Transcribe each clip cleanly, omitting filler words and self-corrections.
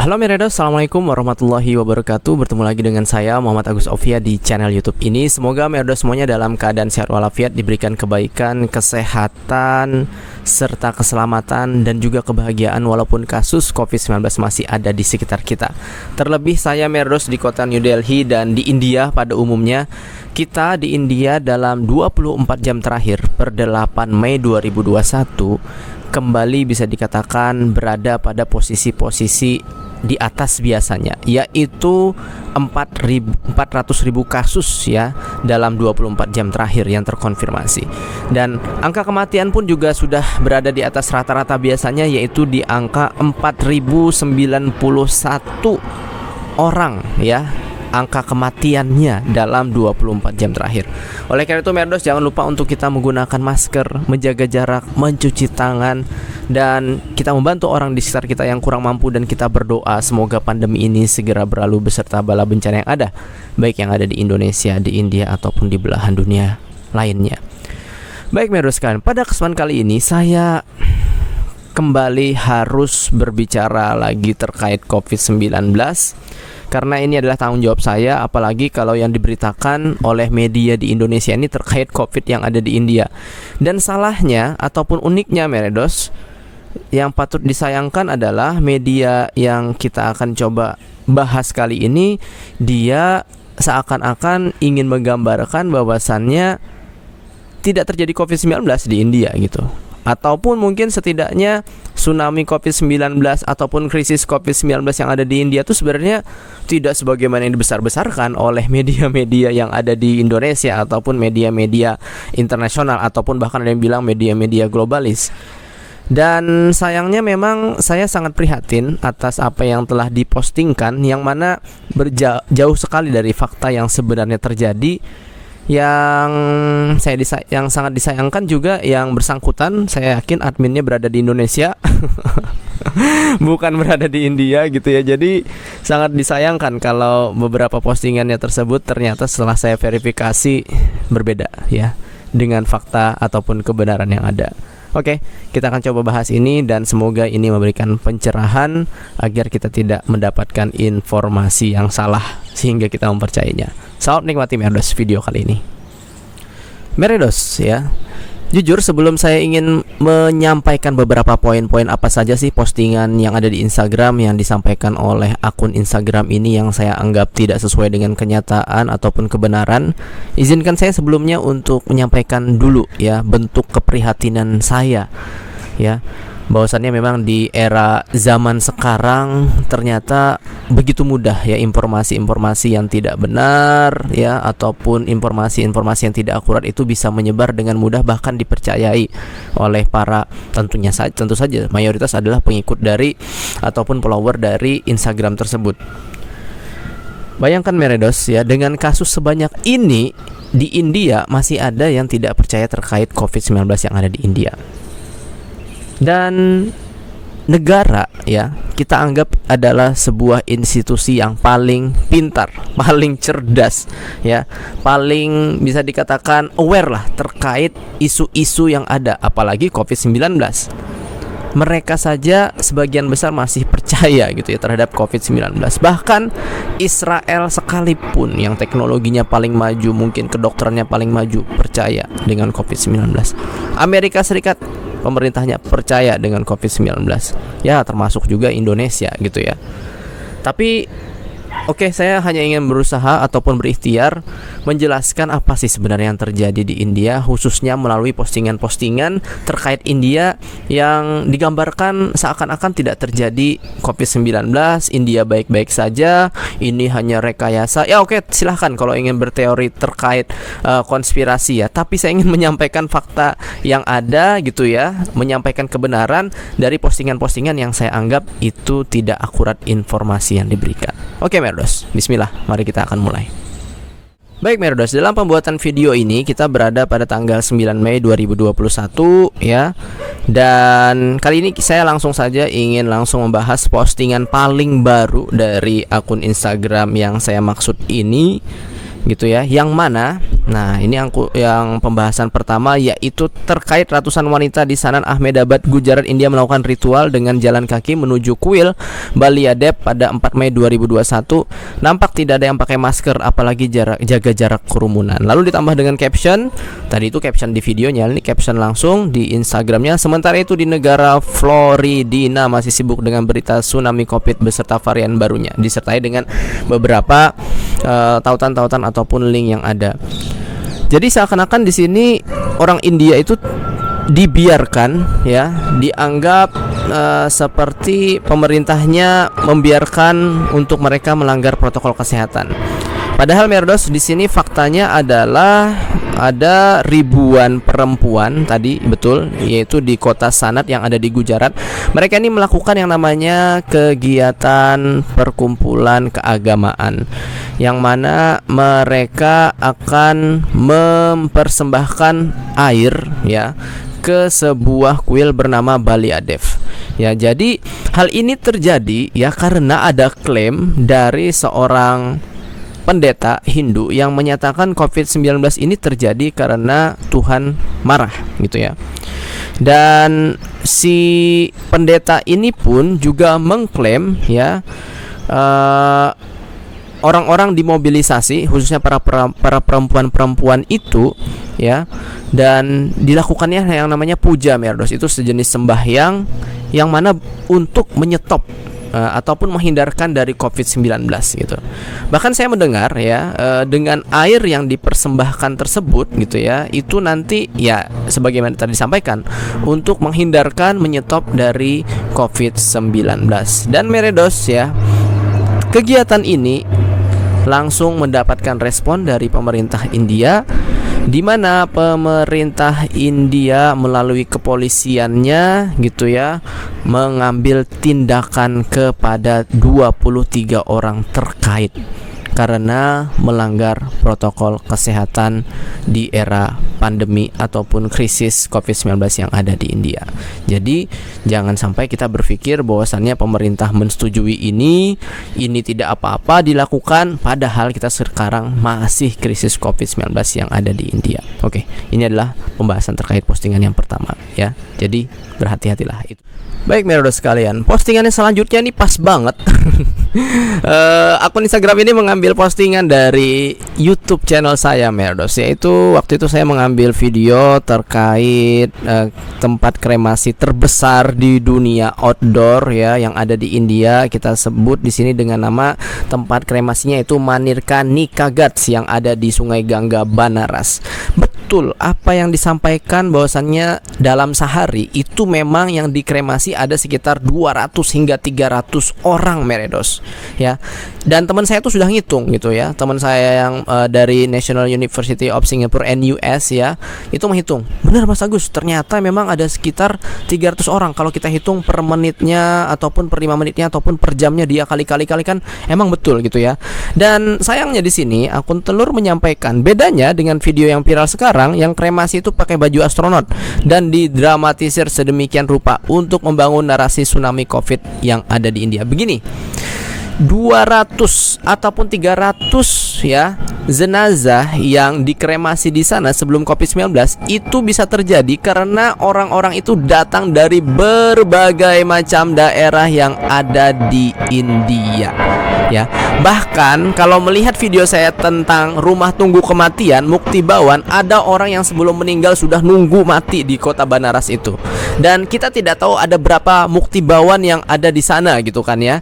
Halo Meredo, Assalamualaikum warahmatullahi wabarakatuh. Bertemu lagi dengan saya Muhammad Agus Ofia di channel YouTube ini. Semoga Meredo semuanya dalam keadaan sehat walafiat, diberikan kebaikan, kesehatan, serta keselamatan dan juga kebahagiaan walaupun kasus COVID-19 masih ada di sekitar kita. Terlebih saya Meredo di kota New Delhi dan di India pada umumnya. Kita di India dalam 24 jam terakhir per 8 Mei 2021 kembali bisa dikatakan berada pada posisi-posisi di atas biasanya, yaitu 400.000 kasus ya dalam 24 jam terakhir yang terkonfirmasi. Dan angka kematian pun juga sudah berada di atas rata-rata biasanya, yaitu di angka 4.091 orang ya angka kematiannya dalam 24 jam terakhir. Oleh karena itu Merdos, jangan lupa untuk kita menggunakan masker, menjaga jarak, mencuci tangan, dan kita membantu orang di sekitar kita yang kurang mampu, dan kita berdoa semoga pandemi ini segera berlalu beserta bala bencana yang ada, baik yang ada di Indonesia, di India, ataupun di belahan dunia lainnya. Baik Merdos sekalian, pada kesempatan kali ini saya kembali harus berbicara lagi terkait COVID-19, karena ini adalah tanggung jawab saya, apalagi kalau yang diberitakan oleh media di Indonesia ini terkait COVID yang ada di India. Dan salahnya ataupun uniknya Meredos, yang patut disayangkan adalah media yang kita akan coba bahas kali ini, dia seakan-akan ingin menggambarkan bahwasannya tidak terjadi COVID-19 di India gitu. Ataupun mungkin setidaknya tsunami COVID-19 ataupun krisis COVID-19 yang ada di India itu sebenarnya tidak sebagaimana yang dibesar-besarkan oleh media-media yang ada di Indonesia ataupun media-media internasional, ataupun bahkan ada yang bilang media-media globalis. Dan sayangnya memang saya sangat prihatin atas apa yang telah dipostingkan, yang mana jauh sekali dari fakta yang sebenarnya terjadi. Yang sangat disayangkan juga yang bersangkutan, saya yakin adminnya berada di Indonesia bukan berada di India gitu ya. Jadi sangat disayangkan kalau beberapa postingannya tersebut ternyata setelah saya verifikasi berbeda ya dengan fakta ataupun kebenaran yang ada. Oke, kita akan coba bahas ini dan semoga ini memberikan pencerahan agar kita tidak mendapatkan informasi yang salah sehingga kita mempercayainya. Selamat menikmati Meredos video kali ini. Meredos ya, jujur sebelum saya ingin menyampaikan beberapa poin-poin apa saja sih postingan yang ada di Instagram yang disampaikan oleh akun Instagram ini yang saya anggap tidak sesuai dengan kenyataan ataupun kebenaran, izinkan saya sebelumnya untuk menyampaikan dulu ya bentuk keprihatinan saya ya, bahwasannya memang di era zaman sekarang ternyata begitu mudah ya informasi-informasi yang tidak benar ya ataupun informasi-informasi yang tidak akurat itu bisa menyebar dengan mudah, bahkan dipercayai oleh para tentu saja mayoritas adalah pengikut dari ataupun follower dari Instagram tersebut. Bayangkan Meredos ya, dengan kasus sebanyak ini di India masih ada yang tidak percaya terkait COVID-19 yang ada di India. Dan negara ya kita anggap adalah sebuah institusi yang paling pintar, paling cerdas ya, paling bisa dikatakan aware lah terkait isu-isu yang ada, apalagi COVID-19. Mereka saja sebagian besar masih percaya gitu ya terhadap COVID-19. Bahkan Israel sekalipun yang teknologinya paling maju, mungkin kedokterannya paling maju, percaya dengan COVID-19. Amerika Serikat pemerintahnya percaya dengan COVID-19. Ya, termasuk juga Indonesia gitu ya. Tapi oke, saya hanya ingin berusaha ataupun berikhtiar menjelaskan apa sih sebenarnya yang terjadi di India, khususnya melalui postingan-postingan terkait India yang digambarkan seakan-akan tidak terjadi COVID-19, India baik-baik saja, ini hanya rekayasa. Ya oke, silahkan kalau ingin berteori terkait konspirasi ya, tapi saya ingin menyampaikan fakta yang ada gitu ya, menyampaikan kebenaran dari postingan-postingan yang saya anggap itu tidak akurat informasi yang diberikan. Oke Meredos, bismillah, mari kita akan mulai. Baik Meredos, dalam pembuatan video ini kita berada pada tanggal 9 Mei 2021 ya. Dan kali ini saya langsung saja ingin langsung membahas postingan paling baru dari akun Instagram yang saya maksud ini, gitu ya. Yang mana, nah ini yang pembahasan pertama, yaitu terkait ratusan wanita di Sanan Ahmedabad, Gujarat, India melakukan ritual dengan jalan kaki menuju kuil Baliadep pada 4 Mei 2021. Nampak tidak ada yang pakai masker, apalagi jaga jarak kerumunan. Lalu ditambah dengan caption, tadi itu caption di videonya, ini caption langsung di Instagramnya. Sementara itu di negara Florida masih sibuk dengan berita tsunami COVID beserta varian barunya, disertai dengan beberapa tautan-tautan ataupun link yang ada. Jadi seakan-akan di sini orang India itu dibiarkan, ya, dianggap seperti pemerintahnya membiarkan untuk mereka melanggar protokol kesehatan. Padahal Merdos, di sini faktanya adalah ada ribuan perempuan tadi, betul, yaitu di kota Sanat yang ada di Gujarat. Mereka ini melakukan yang namanya kegiatan perkumpulan keagamaan, yang mana mereka akan mempersembahkan air, ya, ke sebuah kuil bernama Baliadep. Ya, jadi hal ini terjadi ya karena ada klaim dari seorang pendeta Hindu yang menyatakan COVID-19 ini terjadi karena Tuhan marah, gitu ya. Dan si pendeta ini pun juga mengklaim, ya, orang-orang dimobilisasi, khususnya para perempuan-perempuan itu, ya, dan dilakukannya yang namanya puja Merdos. Itu sejenis sembahyang yang mana untuk menyetop ataupun menghindarkan dari COVID-19 gitu. Bahkan saya mendengar, ya, dengan air yang dipersembahkan tersebut gitu ya, itu nanti ya sebagaimana tadi disampaikan untuk menghindarkan, menyetop dari COVID-19. Dan Meredos, ya, kegiatan ini langsung mendapatkan respon dari pemerintah India, di mana pemerintah India melalui kepolisiannya gitu ya mengambil tindakan kepada 23 orang terkait karena melanggar protokol kesehatan di era pandemi ataupun krisis COVID-19 yang ada di India. Jadi jangan sampai kita berpikir bahwasannya pemerintah mensetujui ini tidak apa-apa dilakukan, padahal kita sekarang masih krisis COVID-19 yang ada di India. Oke, ini adalah pembahasan terkait postingan yang pertama, ya. Jadi berhati-hatilah itu. Baik Merdos sekalian, postingannya selanjutnya ini pas banget. Akun Instagram ini mengambil postingan dari YouTube channel saya Merdos, yaitu waktu itu saya mengambil video terkait tempat kremasi terbesar di dunia outdoor, ya, yang ada di India. Kita sebut di sini dengan nama tempat kremasinya itu Manirka Nikagats yang ada di Sungai Gangga, Banaras. Betul apa yang disampaikan bahwasannya dalam sehari itu memang yang dikremasi ada sekitar 200 hingga 300 orang Meredos, ya. Dan teman saya itu sudah ngitung gitu ya. Teman saya yang dari National University of Singapore NUS, ya, itu menghitung. Benar Mas Agus, ternyata memang ada sekitar 300 orang. Kalau kita hitung per menitnya ataupun per 5 menitnya ataupun per jamnya dia kali-kali kan emang betul gitu ya. Dan sayangnya di sini akun Telur menyampaikan bedanya dengan video yang viral sekarang yang kremasi itu pakai baju astronot dan didramatisir sedemikian rupa untuk membangun narasi tsunami COVID yang ada di India. Begini, 200 ataupun 300 ya jenazah yang dikremasi di sana sebelum COVID-19 itu bisa terjadi karena orang-orang itu datang dari berbagai macam daerah yang ada di India, ya. Bahkan kalau melihat video saya tentang rumah tunggu kematian Muktibawan, ada orang yang sebelum meninggal sudah nunggu mati di kota Banaras itu. Dan kita tidak tahu ada berapa Muktibawan yang ada di sana gitu kan ya.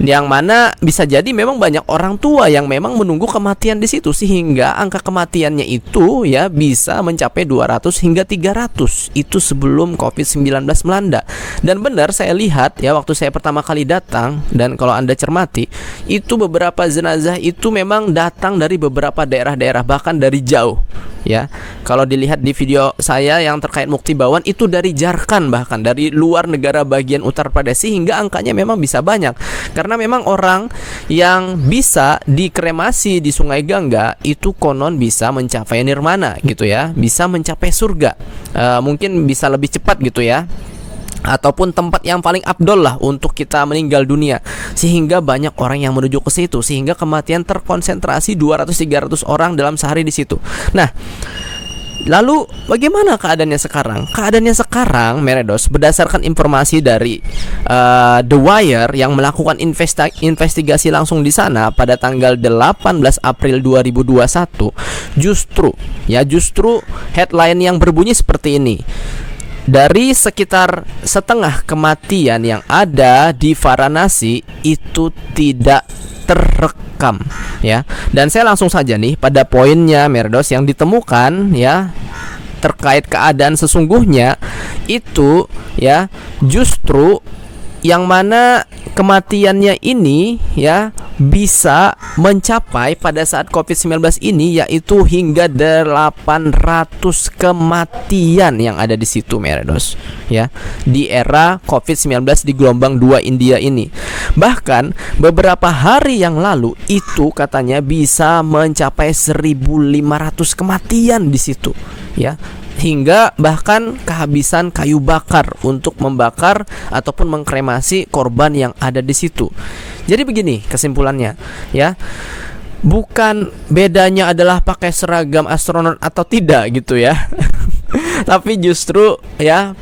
Yang mana bisa jadi memang banyak orang tua yang memang menunggu kematian di situ, sehingga angka kematiannya itu ya bisa mencapai 200 hingga 300 itu sebelum COVID-19 melanda. Dan benar saya lihat ya waktu saya pertama kali datang, dan kalau Anda cermati itu beberapa jenazah itu memang datang dari beberapa daerah-daerah, bahkan dari jauh. Ya, kalau dilihat di video saya yang terkait Muktibawan itu dari Jharkhand, bahkan dari luar negara bagian Uttar Pradesh, sehingga angkanya memang bisa banyak. Karena memang orang yang bisa dikremasi di Sungai Gangga itu konon bisa mencapai nirmana gitu ya, bisa mencapai surga. Mungkin bisa lebih cepat gitu ya. ataupun tempat yang paling afdol lah untuk kita meninggal dunia, sehingga banyak orang yang menuju ke situ, sehingga kematian terkonsentrasi 200-300 orang dalam sehari di situ. Nah, lalu bagaimana keadaannya sekarang? Keadaannya sekarang, Meredos, berdasarkan informasi dari The Wire yang melakukan investigasi langsung di sana pada tanggal 18 April 2021, justru headline yang berbunyi seperti ini. Dari sekitar setengah kematian yang ada di Varanasi itu tidak terekam, ya. Dan saya langsung saja nih pada poinnya, Meredos, yang ditemukan ya terkait keadaan sesungguhnya itu ya justru yang mana kematiannya ini ya bisa mencapai pada saat COVID-19 ini, yaitu hingga 800 kematian yang ada di situ, Meredos, ya, di era COVID-19 di gelombang 2 India ini. Bahkan beberapa hari yang lalu itu katanya bisa mencapai 1.500 kematian di situ, ya, hingga bahkan kehabisan kayu bakar untuk membakar ataupun mengkremasi korban yang ada di situ. Jadi begini kesimpulannya, ya. Bukan bedanya adalah pakai seragam astronot atau tidak gitu ya. Tapi justru ya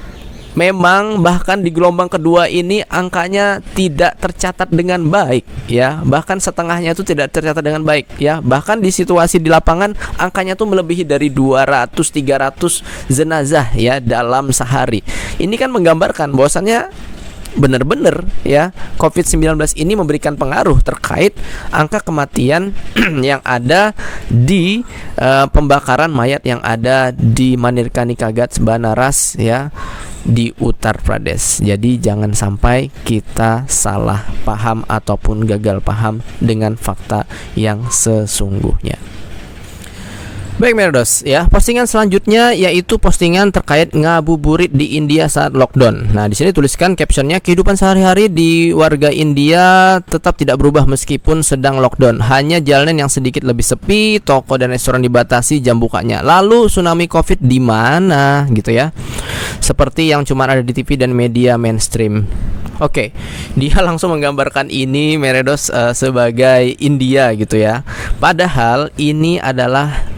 memang bahkan di gelombang kedua ini angkanya tidak tercatat dengan baik, ya. Bahkan setengahnya itu tidak tercatat dengan baik, ya. Bahkan di situasi di lapangan angkanya tuh melebihi dari 200-300 jenazah ya dalam sehari. Ini kan menggambarkan bahwasannya benar-benar ya COVID-19 ini memberikan pengaruh terkait angka kematian yang ada di pembakaran mayat yang ada di Manirkanika Ghats Banaras ya di Uttar Pradesh. Jadi jangan sampai kita salah paham ataupun gagal paham dengan fakta yang sesungguhnya. Baik, Meredos, ya. Postingan selanjutnya yaitu postingan terkait ngabuburit di India saat lockdown. Nah, di sini tuliskan captionnya, kehidupan sehari-hari di warga India tetap tidak berubah meskipun sedang lockdown. Hanya jalanan yang sedikit lebih sepi, toko dan restoran dibatasi jam bukanya. Lalu tsunami Covid di mana gitu ya? Seperti yang cuma ada di TV dan media mainstream. Oke, dia langsung menggambarkan ini, Meredos, sebagai India gitu ya. Padahal ini adalah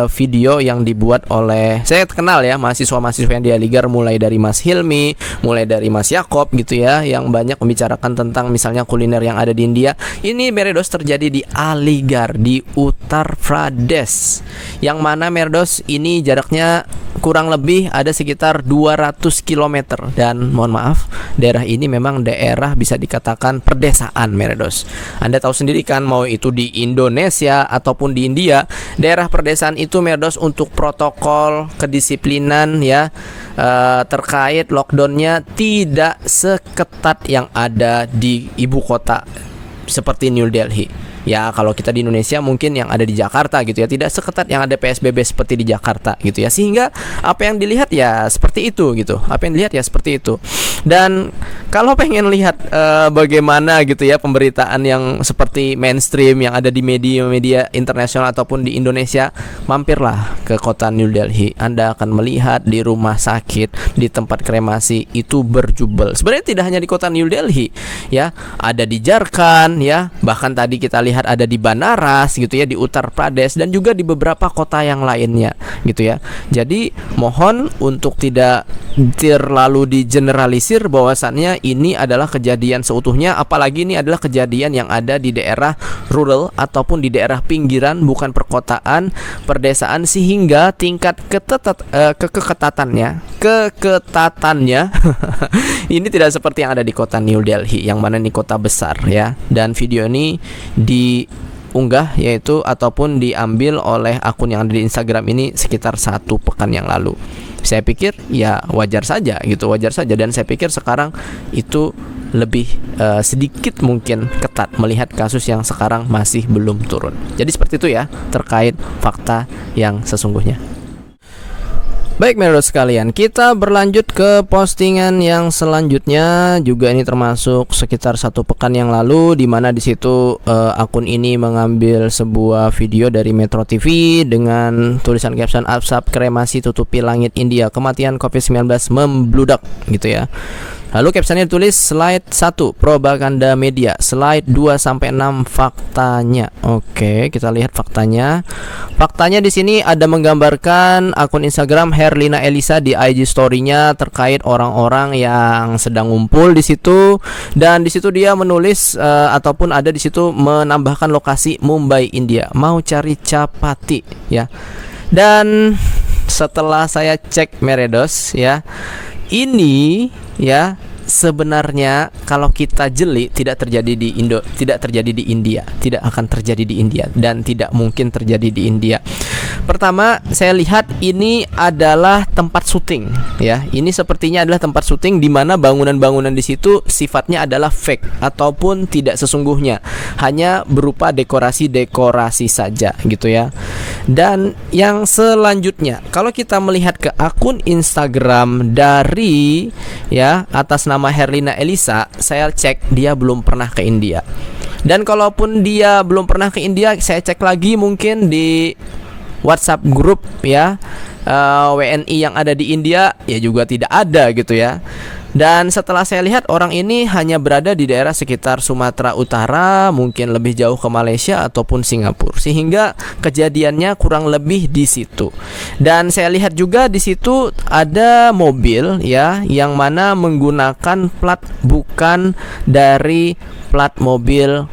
video yang dibuat oleh, saya kenal ya, mahasiswa-mahasiswa yang di Aligar, mulai dari Mas Hilmi, mulai dari Mas Yakob gitu ya, yang banyak membicarakan tentang misalnya kuliner yang ada di India. Ini, Meredos, terjadi di Aligar di Uttar Pradesh, yang mana, Meredos, ini jaraknya kurang lebih ada sekitar 200 km. Dan mohon maaf, daerah ini memang daerah bisa dikatakan perdesaan, Meredos. Anda tahu sendiri kan, mau itu di Indonesia ataupun di India, daerah perdesaan itu, Meredos, untuk protokol kedisiplinan ya terkait lockdownnya tidak seketat yang ada di ibu kota seperti New Delhi. Ya, kalau kita di Indonesia mungkin yang ada di Jakarta gitu ya, tidak seketat yang ada PSBB seperti di Jakarta gitu ya. Sehingga apa yang dilihat ya seperti itu gitu. Apa yang dilihat ya seperti itu. Dan kalau pengen lihat bagaimana gitu ya pemberitaan yang seperti mainstream yang ada di media-media internasional ataupun di Indonesia, mampirlah ke kota New Delhi. Anda akan melihat di rumah sakit, di tempat kremasi itu berjubel. Sebenarnya tidak hanya di kota New Delhi ya, ada di Jharkhand ya, bahkan tadi kita lihat ada di Banaras gitu ya, di Uttar Pradesh, dan juga di beberapa kota yang lainnya gitu ya. Jadi mohon untuk tidak terlalu digeneralisir bahwasannya ini adalah kejadian seutuhnya, apalagi ini adalah kejadian yang ada di daerah rural ataupun di daerah pinggiran, bukan perkotaan, perdesaan, sehingga tingkat keketatannya ini tidak seperti yang ada di kota New Delhi, yang mana ini kota besar ya. Dan video ini diunggah yaitu ataupun diambil oleh akun yang ada di Instagram ini sekitar 1 pekan yang lalu. Saya pikir ya wajar saja gitu, wajar saja. Dan saya pikir sekarang itu lebih sedikit mungkin ketat melihat kasus yang sekarang masih belum turun. Jadi seperti itu ya terkait fakta yang sesungguhnya. Baik Meros sekalian, kita berlanjut ke postingan yang selanjutnya. Juga ini termasuk sekitar 1 pekan yang lalu, di mana di situ akun ini mengambil sebuah video dari Metro TV dengan tulisan caption "Asap kremasi tutupi langit India, kematian COVID-19 membludak" gitu ya. Lalu captionnya tulis slide 1 propaganda media, slide 2-6 faktanya. Oke, kita lihat faktanya. Faktanya di sini ada menggambarkan akun Instagram Herlina Elisa di IG story-nya terkait orang-orang yang sedang ngumpul di situ, dan di situ dia menulis ataupun ada di situ menambahkan lokasi Mumbai, India. Mau cari chapati ya. Dan setelah saya cek Meredos ya, ini ya sebenarnya kalau kita jeli tidak terjadi di tidak terjadi di India, tidak akan terjadi di India dan tidak mungkin terjadi di India. Pertama, saya lihat ini adalah tempat syuting ya. Ini sepertinya adalah tempat syuting di mana bangunan-bangunan di situ sifatnya adalah fake ataupun tidak sesungguhnya, hanya berupa dekorasi-dekorasi saja gitu ya. Dan yang selanjutnya, kalau kita melihat ke akun Instagram dari ya atas nama Herlina Elisa, saya cek dia belum pernah ke India. Dan kalaupun dia belum pernah ke India, saya cek lagi mungkin di WhatsApp grup ya WNI yang ada di India ya juga tidak ada gitu ya. Dan setelah saya lihat orang ini hanya berada di daerah sekitar Sumatera Utara, mungkin lebih jauh ke Malaysia ataupun Singapura, sehingga kejadiannya kurang lebih di situ. Dan saya lihat juga di situ ada mobil ya yang mana menggunakan plat bukan dari plat mobil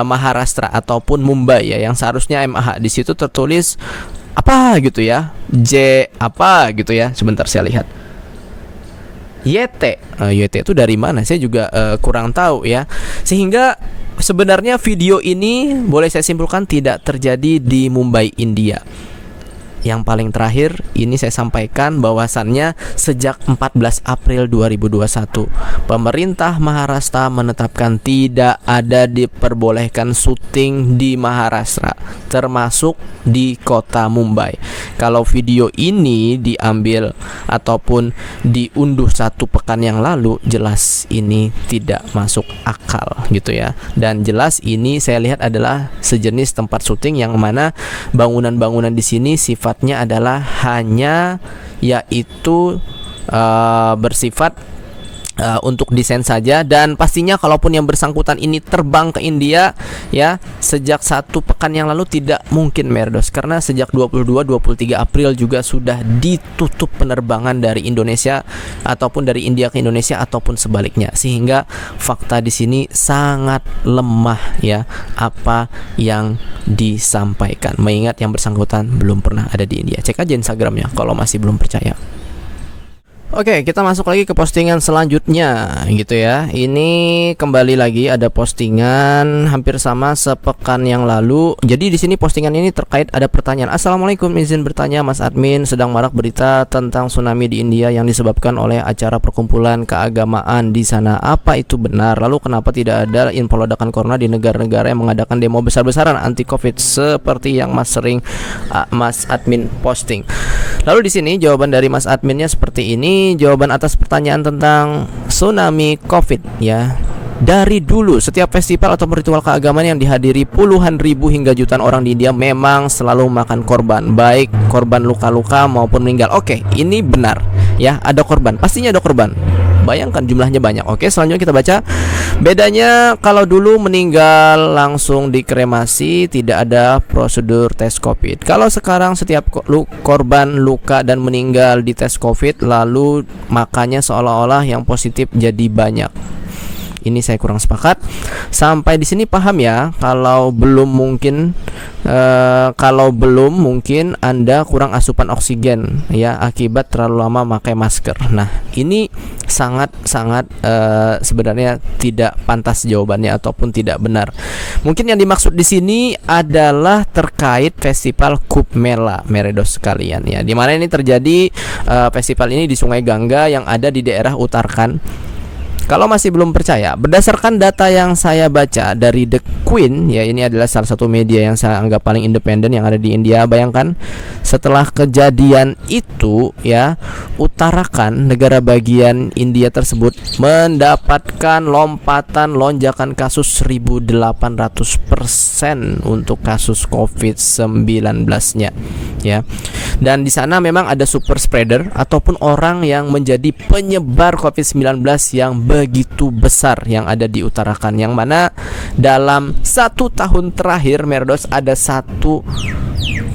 Maharashtra ataupun Mumbai ya, yang seharusnya MAH. Di situ tertulis apa gitu ya, J apa gitu ya. Sebentar saya lihat. YT. YT itu dari mana? Saya juga kurang tahu ya. Sehingga sebenarnya video ini boleh saya simpulkan tidak terjadi di Mumbai, India. Yang paling terakhir ini saya sampaikan bahwasannya sejak 14 April 2021 pemerintah Maharashtra menetapkan tidak ada diperbolehkan syuting di Maharashtra, termasuk di kota Mumbai. Kalau video ini diambil ataupun diunduh 1 pekan yang lalu, jelas ini tidak masuk akal gitu ya. Dan jelas ini saya lihat adalah sejenis tempat syuting yang mana bangunan-bangunan di sini sifatnya adalah hanya yaitu bersifat untuk desain saja. Dan pastinya kalaupun yang bersangkutan ini terbang ke India ya sejak 1 pekan yang lalu, tidak mungkin Merdos, karena sejak 22-23 April juga sudah ditutup penerbangan dari Indonesia ataupun dari India ke Indonesia ataupun sebaliknya, sehingga fakta di sini sangat lemah ya apa yang disampaikan, mengingat yang bersangkutan belum pernah ada di India. Cek aja Instagramnya kalau masih belum percaya. Oke, kita masuk lagi ke postingan selanjutnya gitu ya. Ini kembali lagi ada postingan hampir sama sepekan yang lalu. Jadi di sini postingan ini terkait ada pertanyaan. Assalamualaikum, izin bertanya Mas Admin, sedang marak berita tentang tsunami di India yang disebabkan oleh acara perkumpulan keagamaan di sana. Apa itu benar? Lalu kenapa tidak ada info ledakan corona di negara-negara yang mengadakan demo besar-besaran anti Covid seperti yang Mas Admin posting? Lalu di sini jawaban dari Mas Adminnya seperti ini. Jawaban atas pertanyaan tentang tsunami Covid ya. Dari dulu setiap festival atau ritual keagamaan yang dihadiri puluhan ribu hingga jutaan orang di India memang selalu makan korban, baik korban luka-luka maupun meninggal. Oke, ini benar ya, ada korban, pastinya ada korban. Bayangkan jumlahnya banyak. Oke, selanjutnya kita baca. Bedanya kalau dulu meninggal langsung dikremasi, tidak ada prosedur tes Covid. Kalau sekarang setiap korban luka dan meninggal di tes Covid, lalu makanya seolah-olah yang positif jadi banyak. Ini saya kurang sepakat. Sampai di sini paham ya? Kalau belum mungkin Anda kurang asupan oksigen ya akibat terlalu lama memakai masker. Nah, ini sangat sebenarnya tidak pantas jawabannya ataupun tidak benar. Mungkin yang dimaksud di sini adalah terkait festival Kumbh Mela, Meredos sekalian ya. Di mana ini terjadi festival ini di Sungai Gangga yang ada di daerah Uttarakhand. Kalau masih belum percaya, berdasarkan data yang saya baca dari The Queen, ya ini adalah salah satu media yang saya anggap paling independen yang ada di India. Bayangkan setelah kejadian itu ya, Uttarakhand, negara bagian India tersebut mendapatkan lonjakan kasus 1800% untuk kasus COVID-19-nya ya. Dan di sana memang ada super spreader ataupun orang yang menjadi penyebar COVID-19 yang begitu besar yang ada di Uttarakhand, yang mana dalam 1 tahun terakhir Merdos ada 1,3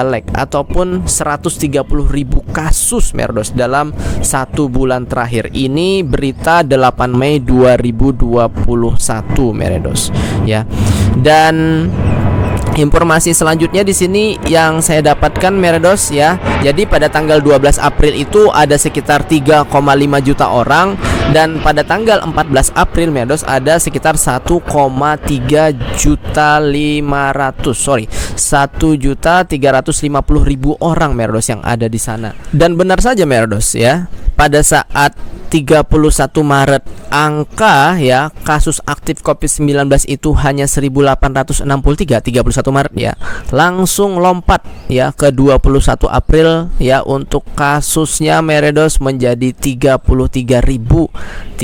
lakh ataupun 130.000 kasus Merdos dalam 1 bulan terakhir. Ini berita 8 Mei 2021 Merdos ya. Dan informasi selanjutnya di sini yang saya dapatkan Merdos ya. Jadi pada tanggal 12 April itu ada sekitar 3,5 juta orang, dan pada tanggal 14 April Merdos ada sekitar 1,350.000 orang Merdos yang ada di sana. Dan benar saja Merdos ya, pada saat 31 Maret angka ya kasus aktif COVID-19 itu hanya 1863, 31 Maret ya, langsung lompat ya ke 21 April ya, untuk kasusnya Merdos menjadi 33.330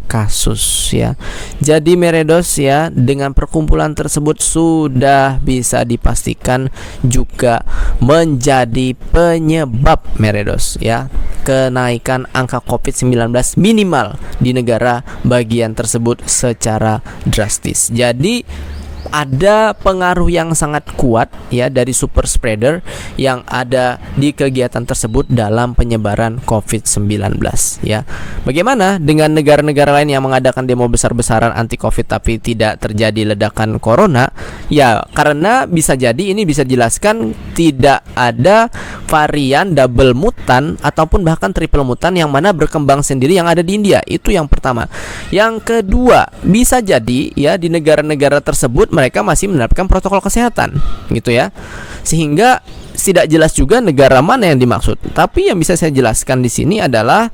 kasus ya. Jadi Merdos ya, dengan perkumpulan tersebut sudah bisa dipastikan juga menjadi penyebab Merdos ya kenaikan angka COVID-19 minimal di negara bagian tersebut secara drastis. Jadi ada pengaruh yang sangat kuat ya dari super spreader yang ada di kegiatan tersebut dalam penyebaran COVID-19 ya. Bagaimana dengan negara-negara lain yang mengadakan demo besar-besaran anti COVID tapi tidak terjadi ledakan corona? Ya, karena bisa jadi ini bisa jelaskan tidak ada varian double mutan ataupun bahkan triple mutan yang mana berkembang sendiri yang ada di India. Itu yang pertama. Yang kedua, bisa jadi ya di negara-negara tersebut mereka masih menerapkan protokol kesehatan gitu ya, sehingga tidak jelas juga negara mana yang dimaksud. Tapi yang bisa saya jelaskan di sini adalah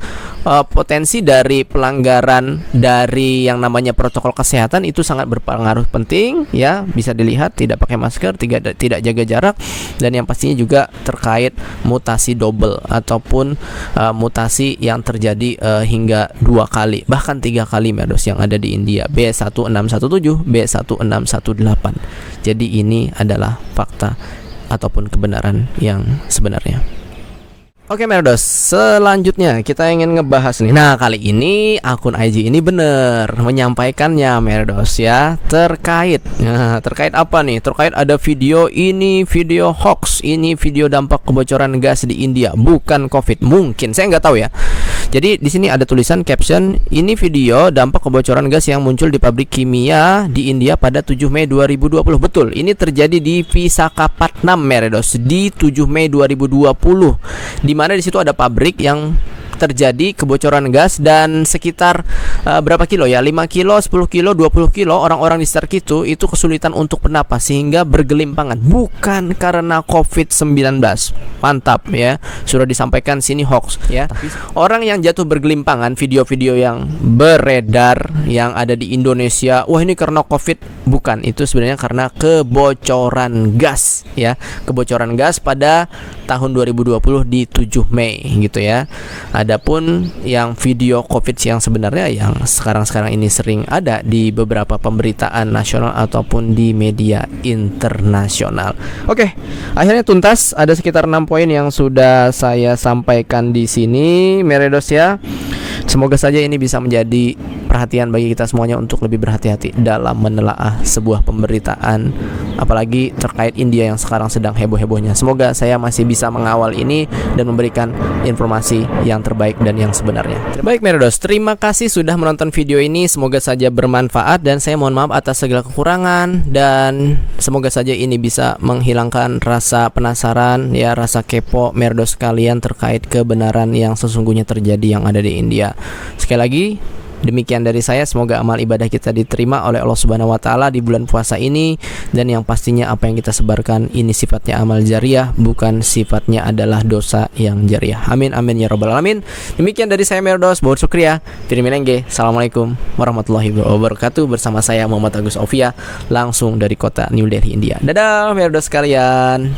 potensi dari pelanggaran dari yang namanya protokol kesehatan itu sangat berpengaruh penting ya. Bisa dilihat tidak pakai masker, tidak jaga jarak, dan yang pastinya juga terkait mutasi double ataupun mutasi yang terjadi hingga 2 kali bahkan 3 kali Merdos yang ada di India, B1617, B1618. Jadi ini adalah fakta ataupun kebenaran yang sebenarnya. Oke Merdos, selanjutnya kita ingin ngebahas nih. Nah, kali ini akun IG ini bener menyampaikannya Merdos ya, terkait apa nih? Terkait ada video ini, video hoax, ini video dampak kebocoran gas di India, bukan COVID. Mungkin, saya nggak tahu ya. Jadi di sini ada tulisan caption, ini video dampak kebocoran gas yang muncul di pabrik kimia di India pada 7 Mei 2020. Betul, ini terjadi di Visakhapatnam Merdos di 7 Mei 2020. Di mana di situ ada pabrik yang terjadi kebocoran gas, dan sekitar berapa kilo ya, 5 kilo, 10 kilo, 20 kilo orang-orang di sekitar itu kesulitan untuk bernapas sehingga bergelimpangan, bukan karena COVID-19. Mantap ya, sudah disampaikan sini hoax ya. Tapi orang yang jatuh bergelimpangan, video-video yang beredar yang ada di Indonesia, wah ini karena COVID, bukan, itu sebenarnya karena kebocoran gas ya, kebocoran gas pada tahun 2020 di 7 Mei gitu ya. Adapun yang video COVID yang sebenarnya yang sekarang ini sering ada di beberapa pemberitaan nasional ataupun di media internasional. Oke, akhirnya tuntas, ada sekitar 6 poin yang sudah saya sampaikan di sini Merdos ya. Semoga saja ini bisa menjadi perhatian bagi kita semuanya untuk lebih berhati-hati dalam menelaah sebuah pemberitaan, apalagi terkait India yang sekarang sedang heboh-hebohnya. Semoga saya masih bisa mengawal ini dan memberikan informasi yang terbaik dan yang sebenarnya. Baik Merdos, terima kasih sudah menonton video ini. Semoga saja bermanfaat dan saya mohon maaf atas segala kekurangan, dan semoga saja ini bisa menghilangkan rasa penasaran ya, rasa kepo Merdos kalian terkait kebenaran yang sesungguhnya terjadi yang ada di India. Sekali lagi, Demikian dari saya, semoga amal ibadah kita diterima oleh Allah Subhanahu wa taala di bulan puasa ini, dan yang pastinya apa yang kita sebarkan ini sifatnya amal jariah, bukan sifatnya adalah dosa yang jariah. Amin amin ya rabbal alamin. Demikian dari saya Merdos, bahwa syukriya. Firminenge. Assalamualaikum warahmatullahi wabarakatuh. Bersama saya Muhammad Agus Aufia langsung dari kota New Delhi, India. Dadah Merdos sekalian.